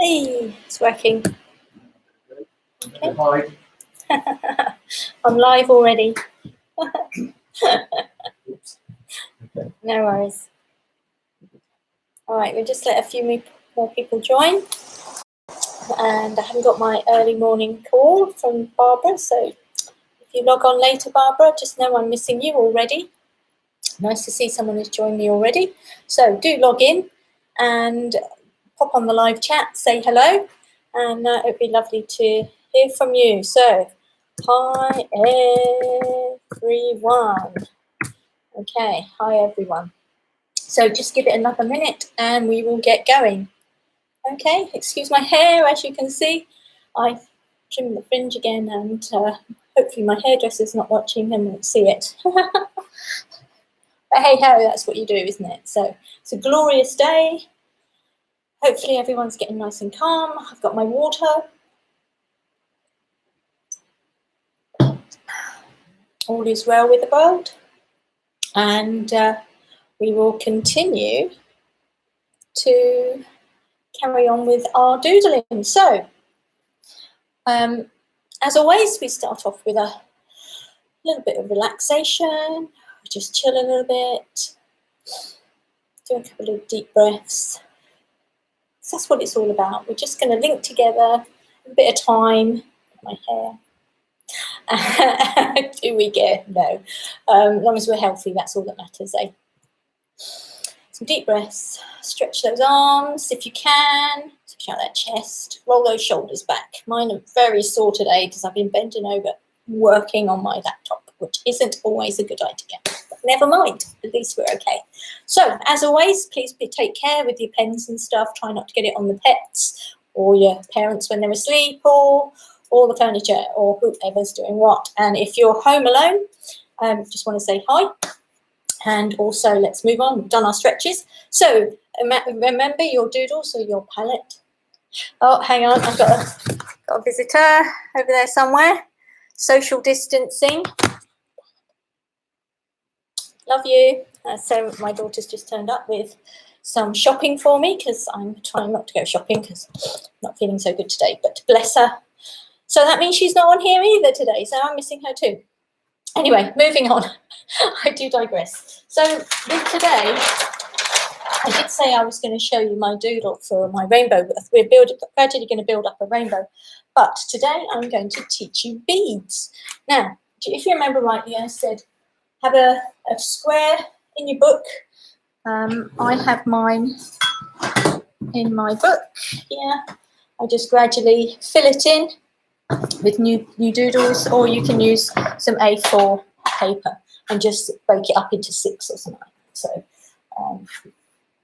Hey, it's working. Okay. I'm live already. No worries. All right, we'll just let a few more people join. And I haven't got my early morning call from Barbara, so if you log on later, Barbara, just know I'm missing you already. Nice to see someone who's joined me already. So do log in and pop on the live chat, say hello, and it would be lovely to hear from you. So, hi everyone. Okay, hi everyone. So just give it another minute and we will get going. Okay, excuse my hair, as you can see. I trimmed the fringe again and hopefully my hairdresser's not watching and won't see it. But hey ho, that's what you do, isn't it? So it's a glorious day. Hopefully everyone's getting nice and calm. I've got my water. All is well with the world. And we will continue to carry on with our doodling. So, as always, we start off with a little bit of relaxation. Just chill a little bit. Do a couple of deep breaths. So that's what it's all about. We're just going to link together a bit of time. My hair. Do we get? No. As long as we're healthy, that's all that matters, eh? Some deep breaths. Stretch those arms if you can. Stretch out that chest. Roll those shoulders back. Mine are very sore today because I've been bending over working on my laptop, which isn't always a good idea. But never mind. At least we're okay. So, as always, please take care with your pens and stuff. Try not to get it on the pets or your parents when they're asleep or the furniture or whoever's doing what. And if you're home alone, just want to say hi. And also, let's move on. We've done our stretches. So remember your doodles or your palette. Oh, hang on. I've got a visitor over there somewhere. Social distancing. Love you. So my daughter's just turned up with some shopping for me because I'm trying not to go shopping because I'm not feeling so good today. But bless her. So that means she's not on here either today. So I'm missing her too. Anyway, moving on. I do digress. So with today, I did say I was going to show you my doodle for my rainbow. We're gradually going to build up a rainbow. But today I'm going to teach you beads. Now, if you remember rightly, I said have a square in your book. I have mine in my book here. I just gradually fill it in with new doodles, or you can use some A4 paper and just break it up into 6 or something like that. So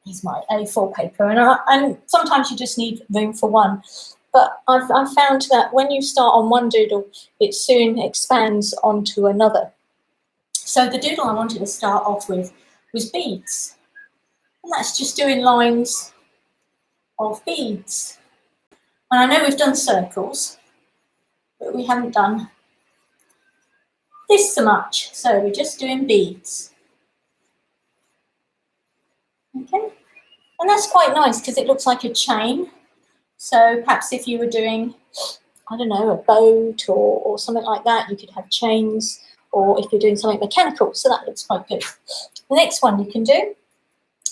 here's my A4 paper, and sometimes you just need room for one. But I've found that when you start on one doodle, it soon expands onto another. So the doodle I wanted to start off with was beads, and that's just doing lines of beads. And I know we've done circles, but we haven't done this so much. So we're just doing beads. Okay, and that's quite nice because it looks like a chain. So perhaps if you were doing, I don't know, a boat or something like that, you could have chains, or if you're doing something mechanical. So that looks quite good. The next one you can do,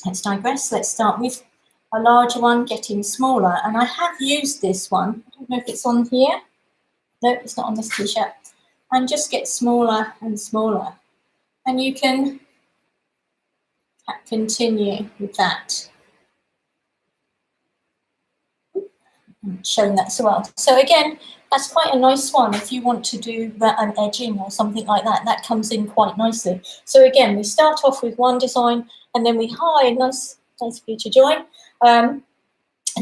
let's digress. Let's start with a larger one getting smaller. And I have used this one. I don't know if it's on here. No, it's not on this t-shirt. And just get smaller and smaller. And you can continue with that. Showing that as well. So again, that's quite a nice one if you want to do an edging or something like that. That comes in quite nicely. So again, we start off with one design and then we nice for you to join. And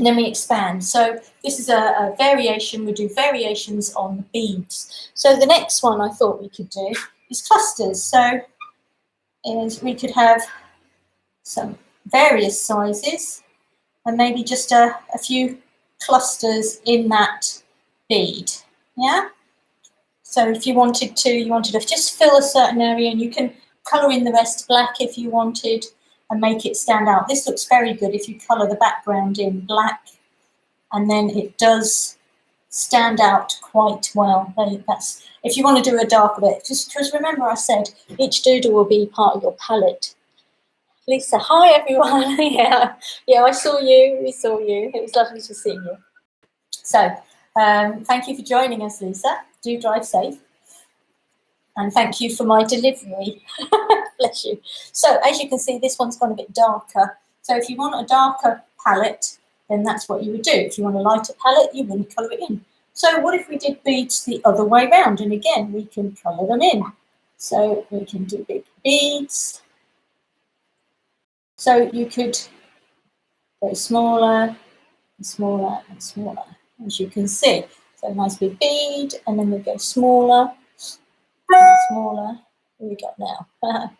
then we expand. So this is a variation. We do variations on the beads. So the next one I thought we could do is clusters. So we could have some various sizes and maybe just a few clusters in that bead. Yeah. So if you wanted to just fill a certain area, and you can colour in the rest black if you wanted and make it stand out. This looks very good if you colour the background in black and then it does stand out quite well. That's if you want to do a darker bit, because remember I said each doodle will be part of your palette. Lisa, hi everyone. yeah, I saw you. We saw you. It was lovely to see you. So thank you for joining us, Lisa. Do drive safe. And thank you for my delivery. Bless you. So as you can see, this one's gone a bit darker. So if you want a darker palette, then that's what you would do. If you want a lighter palette, you wouldn't colour it in. So what if we did beads the other way round? And again, we can colour them in. So we can do big beads. So you could go smaller and smaller and smaller, as you can see. So a nice big bead, and then we go smaller and smaller. What we got now?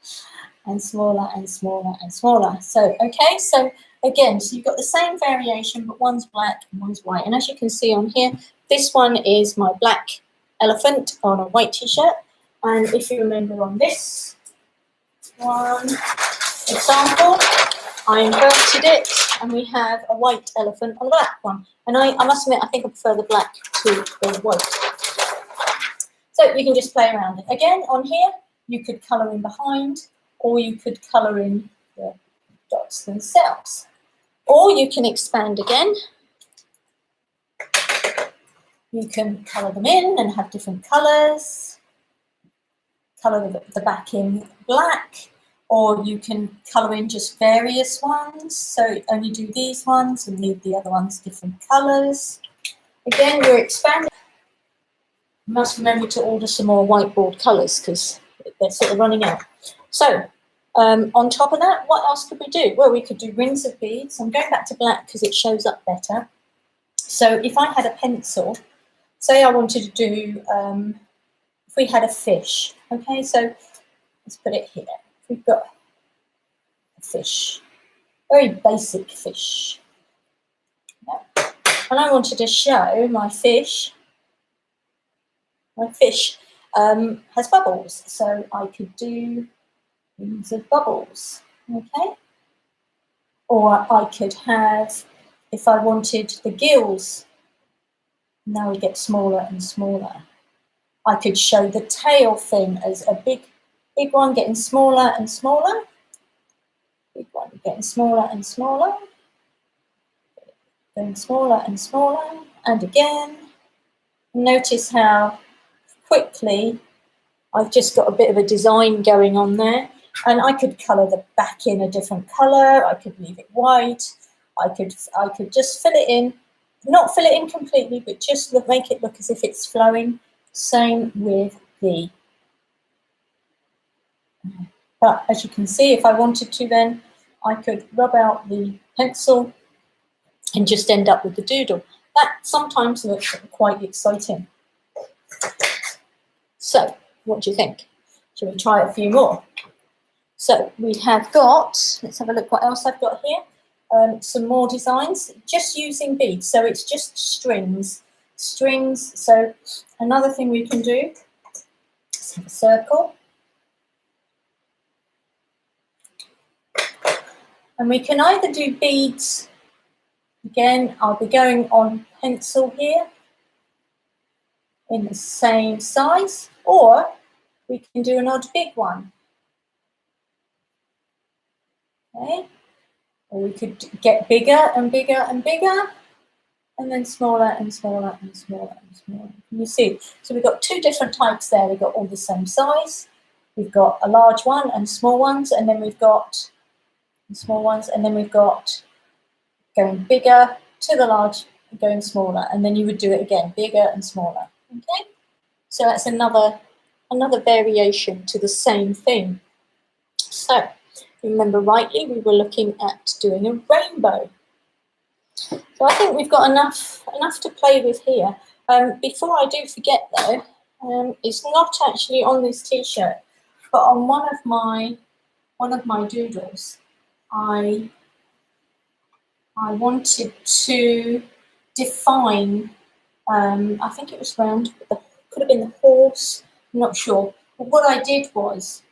And smaller and smaller and smaller. So, okay, so again, so you've got the same variation, but one's black and one's white. And as you can see on here, this one is my black elephant on a white t-shirt. And if you remember on this one example, I inverted it, and we have a white elephant on a black one. And I must admit, I think I prefer the black to the white. So you can just play around it. Again, on here, you could colour in behind, or you could colour in the dots themselves. Or you can expand again. You can colour them in and have different colours. Colour the back in black, or you can colour in just various ones. So only do these ones and leave the other ones different colours. Again, you're expanding. You must remember to order some more whiteboard colours because they're sort of running out. So on top of that, what else could we do? Well, we could do rings of beads. I'm going back to black because it shows up better. So if I had a pencil, say I wanted to do, if we had a fish, okay, so let's put it here. We've got a fish, very basic fish. Yeah. And I wanted to show my fish. My fish has bubbles, so I could do rings of bubbles, okay? Or I could have, if I wanted the gills, now we get smaller and smaller. I could show the tail thing as a big one getting smaller and smaller. Big one getting smaller and smaller. Going smaller and smaller. And again, notice how quickly I've just got a bit of a design going on there. And I could colour the back in a different colour. I could leave it white. I could just fill it in. Not fill it in completely, but just make it look as if it's flowing. Same with the. But as you can see, if I wanted to, then I could rub out the pencil and just end up with the doodle. That sometimes looks quite exciting. So, what do you think? Shall we try a few more? So we have got, let's have a look what else I've got here. Some more designs, just using beads. So it's just strings. So another thing we can do, let's have a circle. And we can either do beads, again, I'll be going on pencil here in the same size, or we can do an odd big one. Okay, or we could get bigger and bigger and bigger, and then smaller and smaller and smaller and smaller. Can you see? So we've got two different types there. We've got all the same size. We've got a large one and small ones, and then we've got small ones, and then we've got going bigger to the large, going smaller, and then you would do it again, bigger and smaller. Okay, so that's another variation to the same thing. So, remember rightly, we were looking at doing a rainbow. So I think we've got enough to play with here. Before I do forget though, it's not actually on this t-shirt, but on one of my doodles, I wanted to define. I think it was round, but could have been the horse. I'm not sure. But what I did was,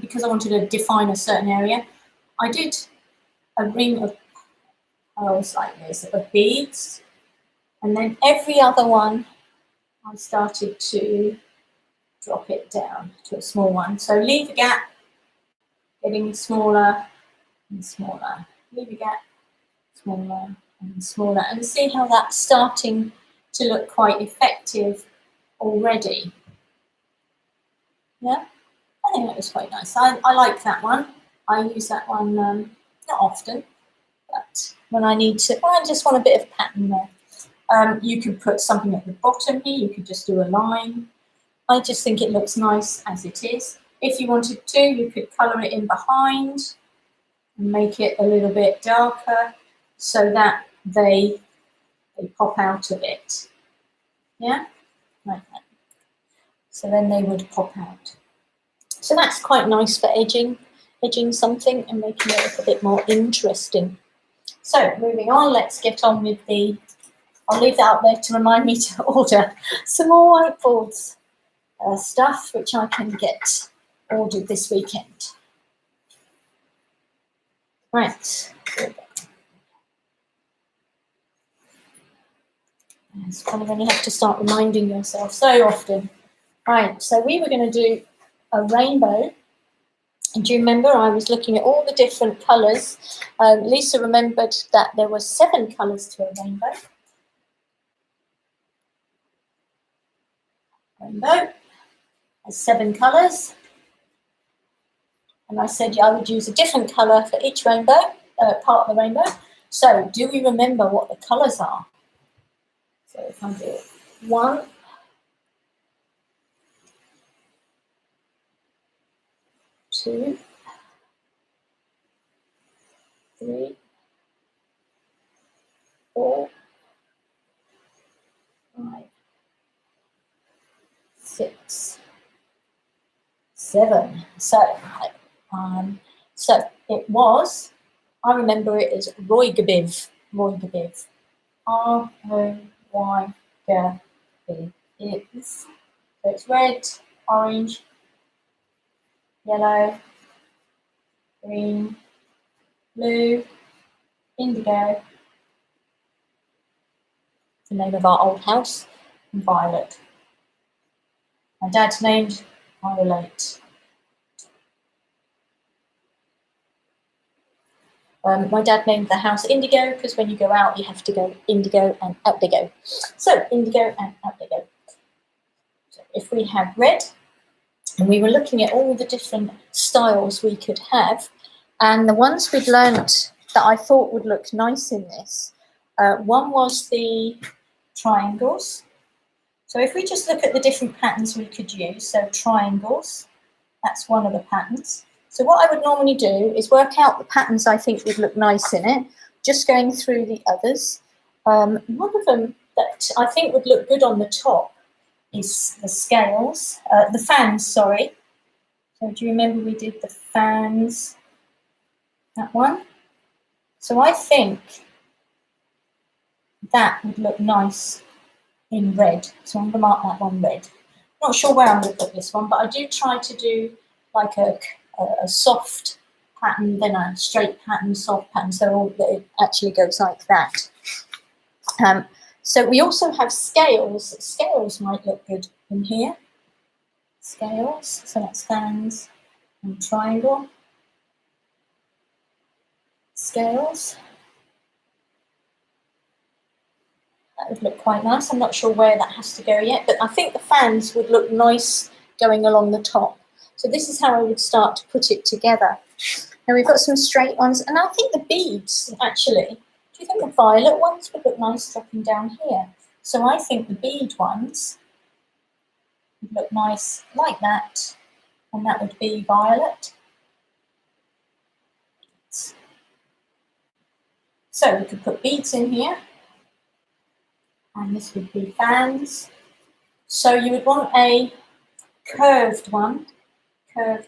because I wanted to define a certain area, I did a ring of I always like this, of beads. And then every other one, I started to drop it down to a small one. So leave a gap, getting smaller and smaller. Leave a gap, smaller and smaller. And see how that's starting to look quite effective already. Yeah, I think that was quite nice. I like that one. I use that one not often, but when I need to, well, I just want a bit of pattern there. You could put something at the bottom here. You could just do a line. I just think it looks nice as it is. If you wanted to, you could colour it in behind and make it a little bit darker so that they pop out a bit. Yeah, like that. So then they would pop out. So that's quite nice for edging something and making it look a bit more interesting. So moving on, let's get on with the, I'll leave that up there to remind me to order some more whiteboards stuff, which I can get ordered this weekend. Right. It's kind of when you have to start reminding yourself so often. Right, so we were going to do a rainbow. And do you remember I was looking at all the different colours? Lisa remembered that there were 7 colours to a rainbow. Rainbow has 7 colours. And I said I would use a different colour for each rainbow, part of the rainbow. So do we remember what the colours are? So if I do 1, 2, 3, 4, 5, 6, 7. So it was, I remember it as Roygabiv. Roygabiv. R-O-Y-G-B-I-V. So it's red, orange, yellow, green, blue, indigo, the name of our old house, and violet. My dad's named Violet. My dad named the house Indigo because when you go out, you have to go indigo and out they go. So indigo and out they go. So if we have red, and we were looking at all the different styles we could have, and the ones we'd learnt that I thought would look nice in this, one was the triangles. So if we just look at the different patterns we could use, so triangles, that's one of the patterns. So what I would normally do is work out the patterns I think would look nice in it, just going through the others. One of them that I think would look good on the top is the scales, the fans, sorry. So do you remember we did the fans, that one? So I think that would look nice in red. So I'm going to mark that one red. Not sure where I'm going to put this one, but I do try to do like a soft pattern, then a straight pattern, soft pattern, so it actually goes like that. So we also have scales. Scales might look good in here. Scales, so that's fans and triangle. Scales. That would look quite nice. I'm not sure where that has to go yet, but I think the fans would look nice going along the top. So this is how I would start to put it together. Now we've got some straight ones, and I think the beads, actually, do you think the violet ones would look nice dropping down here? So I think the bead ones would look nice like that, and that would be violet. So we could put beads in here, and this would be fans. So you would want a curved one, and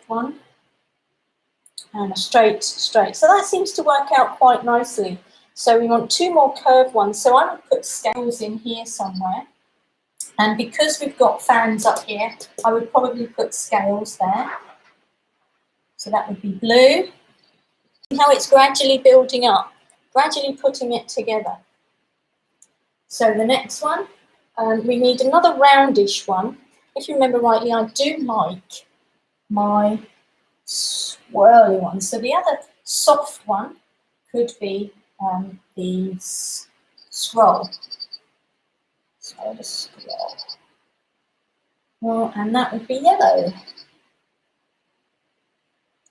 a straight. So that seems to work out quite nicely. So we want 2 more curved ones. So I would put scales in here somewhere. And because we've got fans up here, I would probably put scales there. So that would be blue. See how it's gradually building up. gradually putting it together. So the next one, we need another roundish one. If you remember rightly, I do like my swirly one. So the other soft one could be the scroll. So the scroll. Well, and that would be yellow.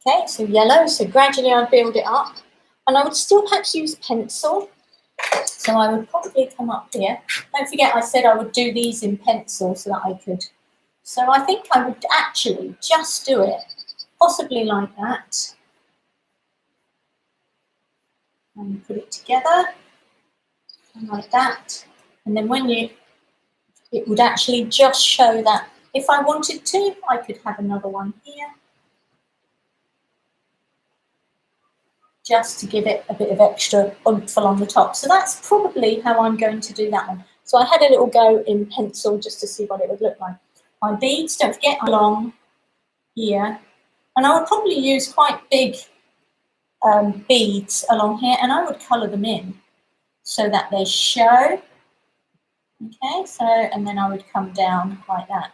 Okay, so yellow. So gradually I'd build it up. And I would still perhaps use pencil. So I would probably come up here. Don't forget I said I would do these in pencil so that I could. So I think I would actually just do it, possibly like that. And put it together, and like that. And then when it would actually just show that if I wanted to, I could have another one here. Just to give it a bit of extra oomph along the top. So that's probably how I'm going to do that one. So I had a little go in pencil just to see what it would look like. My beads, don't forget, along here. And I would probably use quite big beads along here, and I would colour them in so that they show. Okay, so, and then I would come down like that.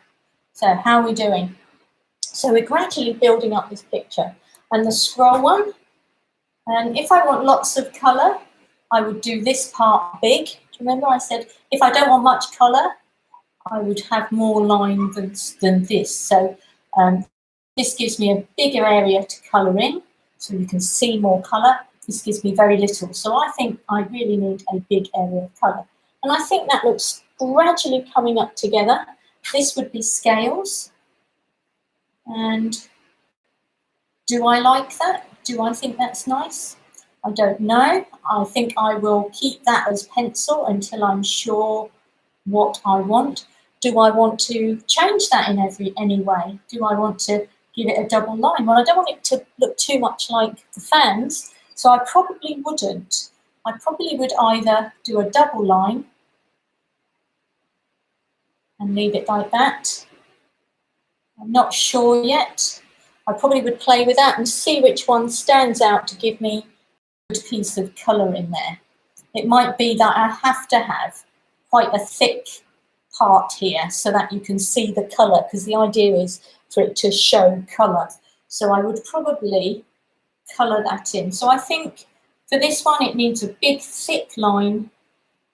So how are we doing? So we're gradually building up this picture. And the scroll one, and if I want lots of colour, I would do this part big. Do you remember I said if I don't want much colour, I would have more line than this. So this gives me a bigger area to colour in, so you can see more colour. This gives me very little. So I think I really need a big area of colour. And I think that looks gradually coming up together. This would be scales. And do I like that? Do I think that's nice? I don't know. I think I will keep that as pencil until I'm sure what I want. Do I want to change that in any way? Do I want to give it a double line? Well, I don't want it to look too much like the fans, so I probably wouldn't. I probably would either do a double line and leave it like that. I'm not sure yet. I probably would play with that and see which one stands out to give me a good piece of colour in there. It might be that I have to have quite a thick part here so that you can see the colour, because the idea is for it to show colour. So I would probably colour that in. So I think for this one it needs a big thick line,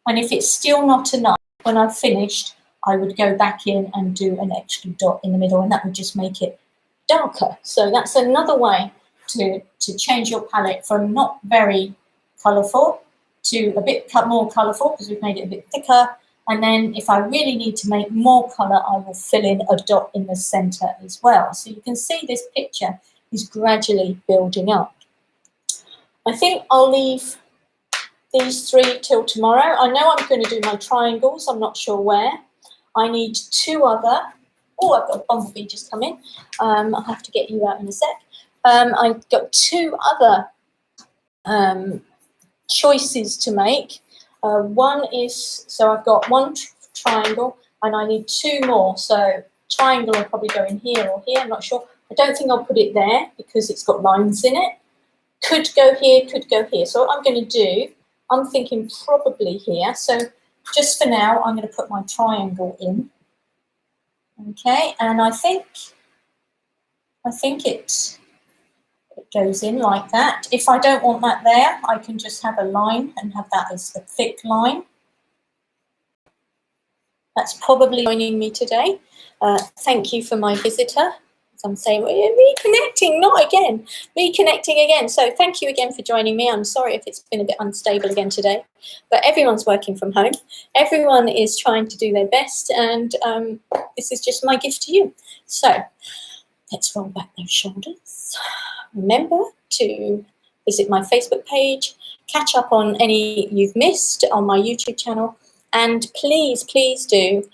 and if it's still not enough, when I've finished I would go back in and do an extra dot in the middle, and that would just make it darker. So that's another way to change your palette from not very colourful to a bit more colourful, because we've made it a bit thicker. And then if I really need to make more colour, I will fill in a dot in the centre as well. So you can see this picture is gradually building up. I think I'll leave these three till tomorrow. I know I'm going to do my triangles. I'm not sure where. I need two other. Oh, I've got a bumblebee just come in. I'll have to get you out in a sec. I've got two other choices to make. One is, so I've got one triangle and I need two more. So triangle will probably go in here or here, I'm not sure. I don't think I'll put it there because it's got lines in it. Could go here, could go here. So what I'm going to do, I'm thinking probably here. So just for now, I'm going to put my triangle in. Okay, and I think it goes in like that. If I don't want that there, I can just have a line and have that as a thick line. That's probably joining me today. Thank you for my visitor. As I'm saying, we're reconnecting, not again, reconnecting again. So thank you again for joining me. I'm sorry if it's been a bit unstable again today, but everyone's working from home. Everyone is trying to do their best, and this is just my gift to you. So let's roll back those shoulders. Remember to visit my Facebook page, catch up on any you've missed on my YouTube channel, and please, please do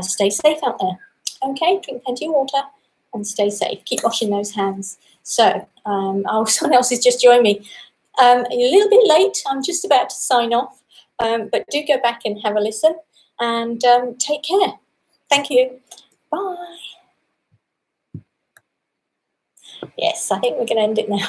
stay safe out there. Okay, drink plenty of water and stay safe. Keep washing those hands. So, someone else has just joined me. A little bit late. I'm just about to sign off, but do go back and have a listen, and take care. Thank you. Bye. Yes, I think we can end it now.